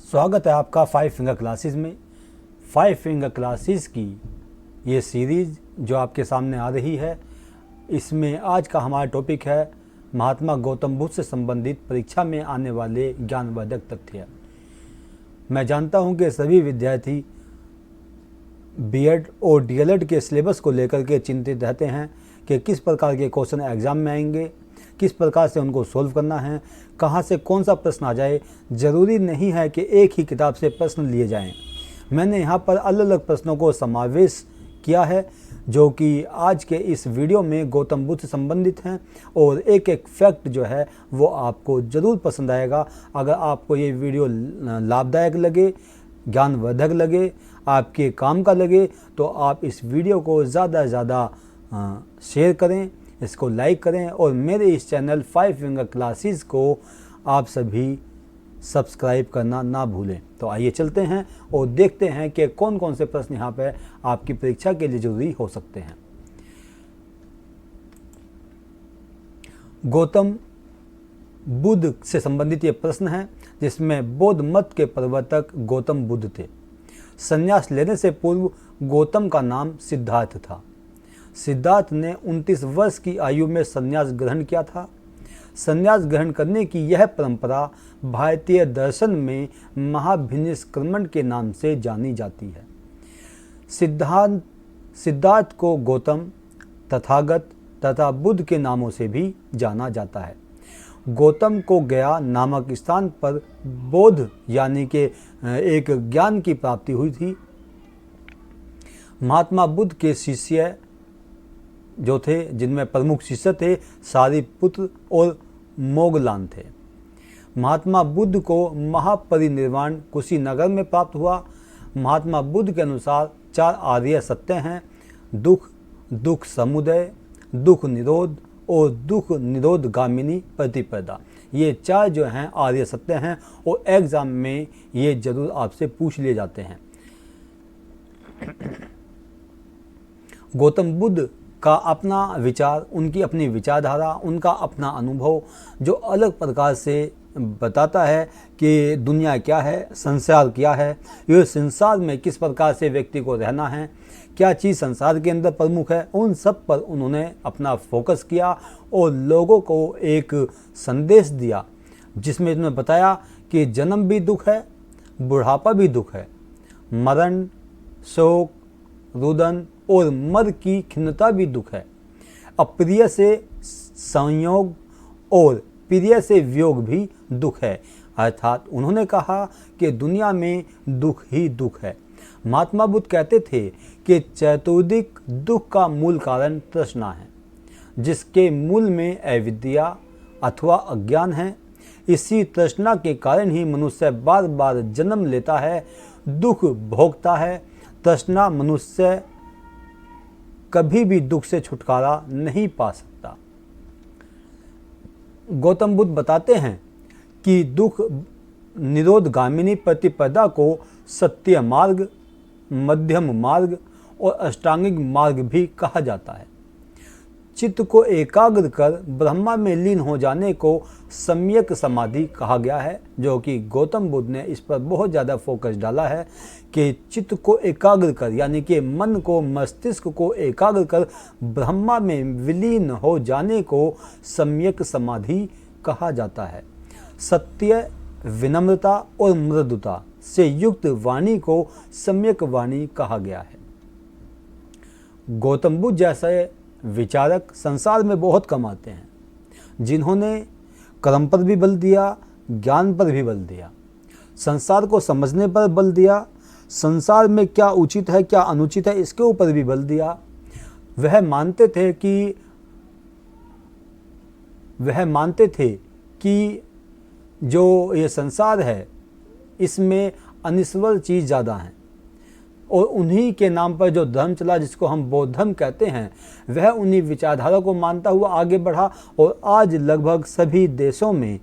स्वागत है आपका फाइव फिंगर क्लासेस में। फाइव फिंगर क्लासेस की ये सीरीज़ जो आपके सामने आ रही है, इसमें आज का हमारा टॉपिक है महात्मा गौतम बुद्ध से संबंधित परीक्षा में आने वाले ज्ञानवर्धक तथ्य। मैं जानता हूं कि सभी विद्यार्थी बीएड और डीएलएड के सिलेबस को लेकर के चिंतित रहते हैं कि किस प्रकार के क्वेश्चन एग्ज़ाम में आएंगे, किस प्रकार से उनको सोल्व करना है, कहाँ से कौन सा प्रश्न आ जाए। ज़रूरी नहीं है कि एक ही किताब से प्रश्न लिए जाएं। मैंने यहाँ पर अलग अलग प्रश्नों को समावेश किया है जो कि आज के इस वीडियो में गौतम बुद्ध से संबंधित हैं, और एक एक फैक्ट जो है वो आपको ज़रूर पसंद आएगा। अगर आपको ये वीडियो लाभदायक लगे, ज्ञानवर्धक लगे, आपके काम का लगे, तो आप इस वीडियो को ज़्यादा से ज़्यादा शेयर करें, इसको लाइक करें, और मेरे इस चैनल फाइव फिंगर क्लासेस को आप सभी सब्सक्राइब करना ना भूलें। तो आइए चलते हैं और देखते हैं कि कौन कौन से प्रश्न यहाँ पे आपकी परीक्षा के लिए जरूरी हो सकते हैं। गौतम बुद्ध से संबंधित ये प्रश्न है जिसमें बौद्ध मत के प्रवर्तक गौतम बुद्ध थे। संन्यास लेने से पूर्व गौतम का नाम सिद्धार्थ था। सिद्धार्थ ने 29 वर्ष की आयु में संन्यास ग्रहण किया था। संन्यास ग्रहण करने की यह परंपरा भारतीय दर्शन में महाभिनिष्क्रमण के नाम से जानी जाती है। सिद्धार्थ को गौतम, तथागत तथा बुद्ध के नामों से भी जाना जाता है। गौतम को गया नामक स्थान पर बोध यानी कि एक ज्ञान की प्राप्ति हुई थी। महात्मा बुद्ध के शिष्य जो थे, जिनमें प्रमुख शिष्य थे सारिपुत्र और मोगलान थे। महात्मा बुद्ध को महापरिनिर्वाण कुशीनगर में प्राप्त हुआ। महात्मा बुद्ध के अनुसार 4 आर्य सत्य हैं: दुख, दुख समुदय, दुख निरोध और दुख निरोध गामिनी प्रतिपदा। ये 4 जो हैं आर्य सत्य हैं, और एग्जाम में ये जरूर आपसे पूछ लिए जाते हैं। गौतम बुद्ध का अपना विचार, उनकी अपनी विचारधारा, उनका अपना अनुभव जो अलग प्रकार से बताता है कि दुनिया क्या है, संसार क्या है, ये संसार में किस प्रकार से व्यक्ति को रहना है, क्या चीज़ संसार के अंदर प्रमुख है, उन सब पर उन्होंने अपना फोकस किया और लोगों को एक संदेश दिया जिसमें उन्होंने बताया कि जन्म भी दुख है, बुढ़ापा भी दुख है, मरण, शोक, रुदन और मर की खिन्नता भी दुख है, अप्रिय से संयोग और प्रिय से वियोग भी दुख है। अर्थात उन्होंने कहा कि दुनिया में दुख ही दुख है। महात्मा बुद्ध कहते थे कि चतुर्दिक दुख का मूल कारण तृष्णा है, जिसके मूल में अविद्या अथवा अज्ञान है। इसी तृष्णा के कारण ही मनुष्य बार बार जन्म लेता है, दुख भोगता है। तृष्णा मनुष्य कभी भी दुख से छुटकारा नहीं पा सकता। गौतम बुद्ध बताते हैं कि दुख निरोध गामिनी प्रतिपदा को सत्य मार्ग, मध्यम मार्ग और अष्टांगिक मार्ग भी कहा जाता है। चित्त को एकाग्र कर ब्रह्मा में लीन हो जाने को सम्यक समाधि कहा गया है, जो कि गौतम बुद्ध ने इस पर बहुत ज़्यादा फोकस डाला है कि चित्त को एकाग्र कर, यानी कि मन को, मस्तिष्क को एकाग्र कर ब्रह्मा में विलीन हो जाने को सम्यक समाधि कहा जाता है। सत्य, विनम्रता और मृदुता से युक्त वाणी को सम्यक वाणी कहा गया है। गौतम बुद्ध जैसे विचारक संसार में बहुत कम आते हैं, जिन्होंने कर्म पर भी बल दिया, ज्ञान पर भी बल दिया, संसार को समझने पर बल दिया, संसार में क्या उचित है क्या अनुचित है इसके ऊपर भी बल दिया। वह मानते थे कि जो ये संसार है इसमें अनिश्वर चीज़ ज़्यादा है, और उन्हीं के नाम पर जो धर्म चला, जिसको हम बौद्ध धर्म कहते हैं, वह उन्हीं विचारधारा को मानता हुआ आगे बढ़ा। और आज लगभग सभी देशों में,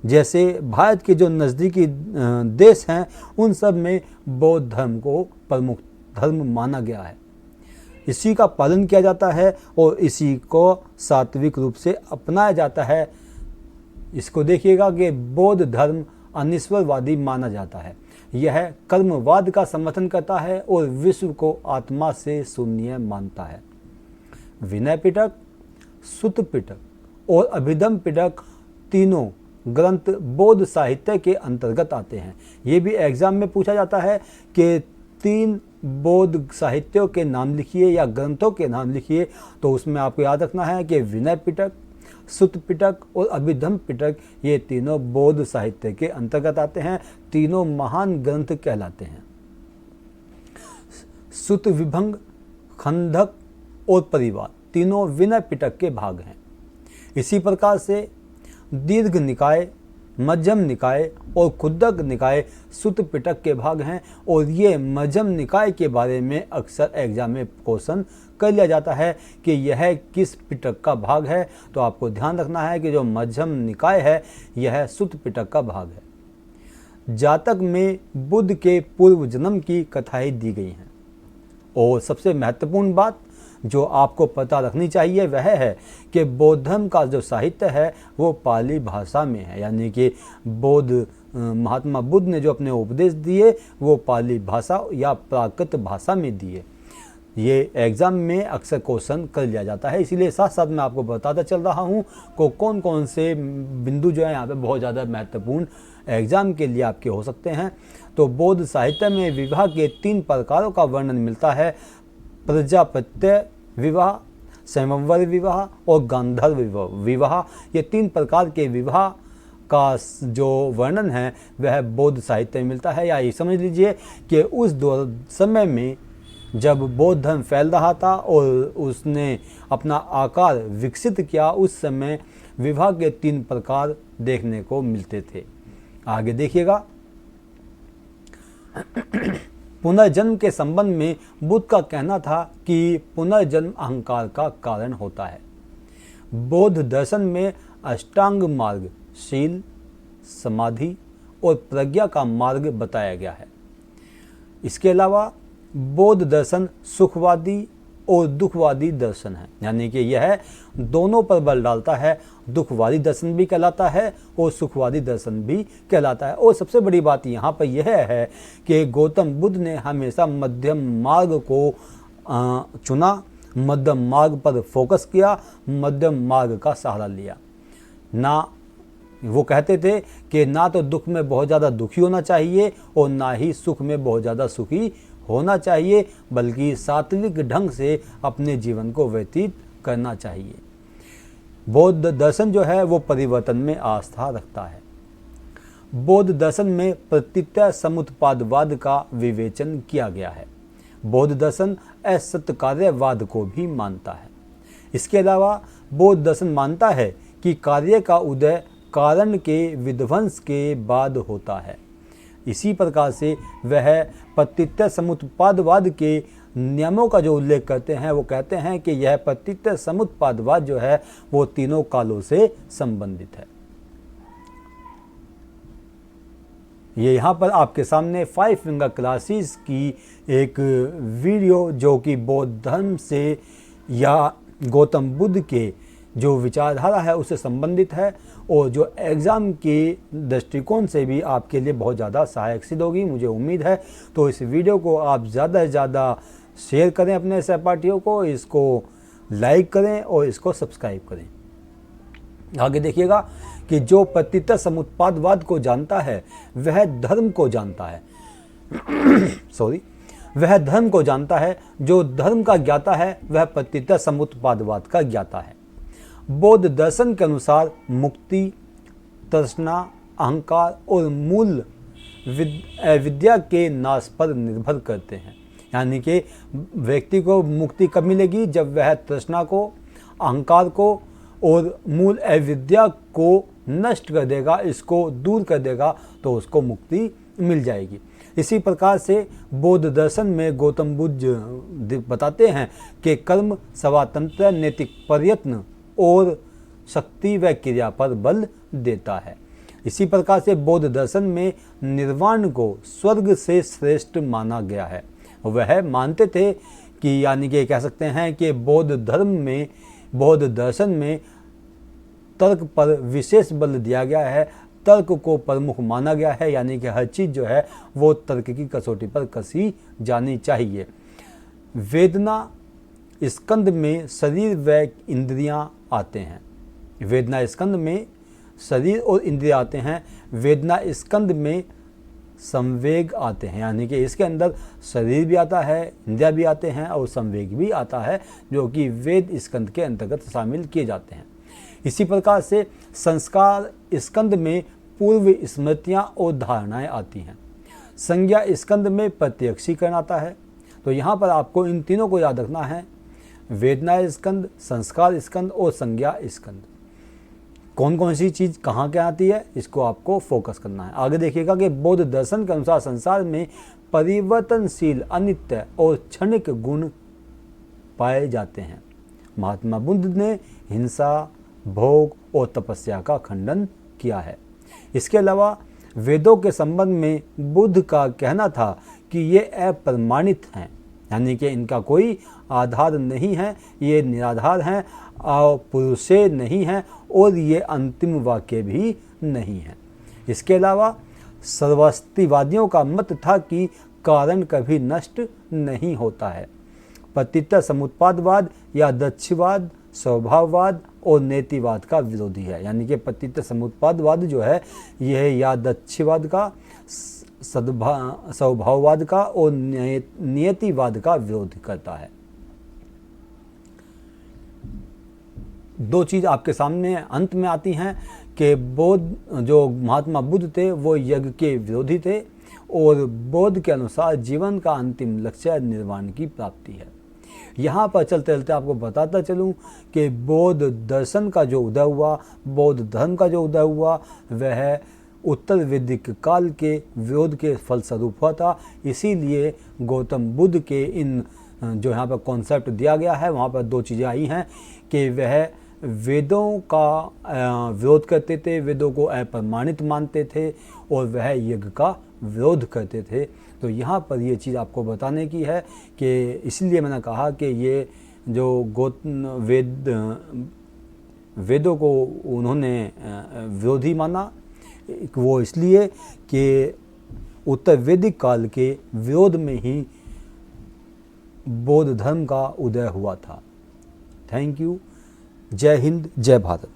जैसे भारत के जो नज़दीकी देश हैं, उन सब में बौद्ध धर्म को प्रमुख धर्म माना गया है। इसी का पालन किया जाता है और इसी को सात्विक रूप से अपनाया जाता है। इसको देखिएगा कि बौद्ध धर्म अनिश्वरवादी माना जाता है। यह कर्मवाद का समर्थन करता है और विश्व को आत्मा से शून्य मानता है। विनय पिटक, सुत्त पिटक और अभिधम पिटक तीनों ग्रंथ बौद्ध साहित्य के अंतर्गत आते हैं। ये भी एग्जाम में पूछा जाता है कि 3 बौद्ध साहित्यों के नाम लिखिए या ग्रंथों के नाम लिखिए, तो उसमें आपको याद रखना है कि विनय पिटक, सुत्त पिटक और अभिधम पिटक ये तीनों बौद्ध साहित्य के अंतर्गत आते हैं। तीनों महान ग्रंथ कहलाते हैं। सुत्त विभंग, खंडक और परिवार तीनों विनय पिटक के भाग हैं। इसी प्रकार से दीर्घ निकाय, मध्यम निकाय और खुद्दक निकाय सुत्त पिटक के भाग हैं और ये मध्यम निकाय के बारे में अक्सर एग्जाम में क्वेश्चन कर लिया जाता है कि यह किस पिटक का भाग है। तो आपको ध्यान रखना है कि जो मध्यम निकाय है यह सुत्त पिटक का भाग है। जातक में बुद्ध के पूर्व जन्म की कथाएं दी गई हैं और सबसे महत्वपूर्ण बात जो आपको पता रखनी चाहिए वह है कि बौद्ध धर्म का जो साहित्य है वो पाली भाषा में है, यानी कि बौद्ध महात्मा बुद्ध ने जो अपने उपदेश दिए वो पाली भाषा या प्राकृत भाषा में दिए। ये एग्ज़ाम में अक्सर क्वेश्चन कर लिया जाता है, इसीलिए साथ साथ मैं आपको बताता चल रहा हूँ को कौन कौन से बिंदु जो है यहाँ पे बहुत ज़्यादा महत्वपूर्ण एग्ज़ाम के लिए आपके हो सकते हैं। तो बौद्ध साहित्य में विवाह के 3 प्रकारों का वर्णन मिलता है। प्रजापत्य विवाह, स्वयंवर विवाह और गांधर्व विवाह। ये 3 प्रकार के विवाह का जो वर्णन है वह बौद्ध साहित्य में मिलता है। या ये समझ लीजिए कि उस समय में जब बौद्ध धर्म फैल रहा था और उसने अपना आकार विकसित किया, उस समय विवाह के 3 प्रकार देखने को मिलते थे। आगे देखिएगा। पुनर्जन्म के संबंध में बुद्ध का कहना था कि पुनर्जन्म अहंकार का कारण होता है। बौद्ध दर्शन में अष्टांग मार्ग शील, समाधि और प्रज्ञा का मार्ग बताया गया है। इसके अलावा बौद्ध दर्शन सुखवादी और दुखवादी दर्शन है, यानी कि यह दोनों पर बल डालता है। दुखवादी दर्शन भी कहलाता है और सुखवादी दर्शन भी कहलाता है। और सबसे बड़ी बात यहाँ पर यह है कि गौतम बुद्ध ने हमेशा मध्यम मार्ग को चुना, मध्यम मार्ग पर फोकस किया, मध्यम मार्ग का सहारा लिया। ना वो कहते थे कि ना तो दुख में बहुत ज़्यादा दुखी होना चाहिए और ना ही सुख में बहुत ज़्यादा सुखी होना चाहिए, बल्कि सात्विक ढंग से अपने जीवन को व्यतीत करना चाहिए। बौद्ध दर्शन जो है वो परिवर्तन में आस्था रखता है। बौद्ध दर्शन में प्रतीत्य समुत्पादवाद का विवेचन किया गया है। बौद्ध दर्शन असत्कार्यवाद को भी मानता है। इसके अलावा बौद्ध दर्शन मानता है कि कार्य का उदय कारण के विध्वंस के बाद होता है। इसी प्रकार से वह प्रतीत्य समुत्पादवाद के नियमों का जो उल्लेख करते हैं वो कहते हैं कि यह प्रतीत्य समुत्पादवाद जो है वो तीनों कालों से संबंधित है। ये यहाँ पर आपके सामने 5 फिंगर क्लासेस की एक वीडियो जो कि बौद्ध धर्म से या गौतम बुद्ध के जो विचारधारा है उससे संबंधित है और जो एग्ज़ाम के दृष्टिकोण से भी आपके लिए बहुत ज़्यादा सहायक सिद्ध होगी, मुझे उम्मीद है। तो इस वीडियो को आप ज़्यादा से ज़्यादा शेयर करें अपने सहपाठियों को, इसको लाइक करें और इसको सब्सक्राइब करें। आगे देखिएगा कि जो प्रतीत्य समुत्पादवाद को जानता है वह धर्म को जानता है वह धर्म को जानता है। जो धर्म का ज्ञाता है वह प्रतीत्य समुत्पादवाद का ज्ञाता है। बौद्ध दर्शन के अनुसार मुक्ति, तृष्णा, अहंकार और मूल विद्या के नाश पर निर्भर करते हैं। यानी कि व्यक्ति को मुक्ति कब मिलेगी? जब वह तृष्णा को, अहंकार को और मूल अविद्या को नष्ट कर देगा, इसको दूर कर देगा, तो उसको मुक्ति मिल जाएगी। इसी प्रकार से बौद्ध दर्शन में गौतम बुद्ध बताते हैं कि कर्म, स्वातंत्र्य, नैतिक प्रयत्न और शक्ति व क्रिया पर बल देता है। इसी प्रकार से बौद्ध दर्शन में निर्वाण को स्वर्ग से श्रेष्ठ माना गया है। वह मानते थे कि यानी कि कह सकते हैं कि बौद्ध धर्म में, बौद्ध दर्शन में तर्क पर विशेष बल दिया गया है, तर्क को प्रमुख माना गया है, यानी कि हर चीज़ जो है वो तर्क की कसौटी पर कसी जानी चाहिए। वेदना स्कंद में शरीर व इंद्रियां आते हैं। वेदना स्कंद में शरीर और इंद्रियां आते हैं। वेदना स्कंद में संवेग आते हैं, यानी कि इसके अंदर शरीर भी आता है, इंद्रियां भी आते हैं और संवेग भी आता है, जो कि वेद स्कंद के अंतर्गत शामिल किए जाते हैं। इसी प्रकार से संस्कार स्कंद में पूर्व स्मृतियां और धारणाएं आती हैं। संज्ञा स्कंद में प्रत्यक्षीकरण आता है। तो यहाँ पर आपको इन तीनों को याद रखना है, वेदना स्कंद, संस्कार स्कंद और संज्ञा स्कंद। कौन कौन सी चीज़ कहाँ क्या आती है, इसको आपको फोकस करना है। आगे देखिएगा कि बौद्ध दर्शन के अनुसार संसार में परिवर्तनशील, अनित्य और क्षणिक गुण पाए जाते हैं। महात्मा बुद्ध ने हिंसा, भोग और तपस्या का खंडन किया है। इसके अलावा वेदों के संबंध में बुद्ध का कहना था कि ये अप्रमाणित हैं, यानी कि इनका कोई आधार नहीं है, ये निराधार हैं, पुरुषे नहीं हैं और ये अंतिम वाक्य भी नहीं है। इसके अलावा सर्वस्तिवादियों का मत था कि कारण कभी नष्ट नहीं होता है। प्रत्युत्तर समुत्पादवाद या दक्षिवाद स्वभाववाद और नेतिवाद का विरोधी है, यानी कि प्रत्युत्तर समुत्पादवाद जो है यह या दक्षिवाद का, स्वभाववाद का और नियतिवाद का विरोध करता है। दो चीज़ आपके सामने अंत में आती हैं कि बौद्ध जो महात्मा बुद्ध थे वो यज्ञ के विरोधी थे और बौद्ध के अनुसार जीवन का अंतिम लक्ष्य निर्वाण की प्राप्ति है। यहाँ पर चलते चलते आपको बताता चलूँ कि बौद्ध दर्शन का जो उदय हुआ, बौद्ध धर्म का जो उदय हुआ, वह उत्तर वैदिक काल के विरोध के फलस्वरूप हुआ था। इसीलिए गौतम बुद्ध के इन जो यहाँ पर कॉन्सेप्ट दिया गया है, वहाँ पर दो चीज़ें आई हैं कि वह वेदों का विरोध करते थे, वेदों को अप्रमाणित मानते थे और वह यज्ञ का विरोध करते थे। तो यहाँ पर ये चीज़ आपको बताने की है कि इसलिए मैंने कहा कि ये जो वेदों को उन्होंने विरोधी माना, वो इसलिए कि उत्तर वैदिक काल के विरोध में ही बौद्ध धर्म का उदय हुआ था। Thank you. जय हिंद, जय भारत।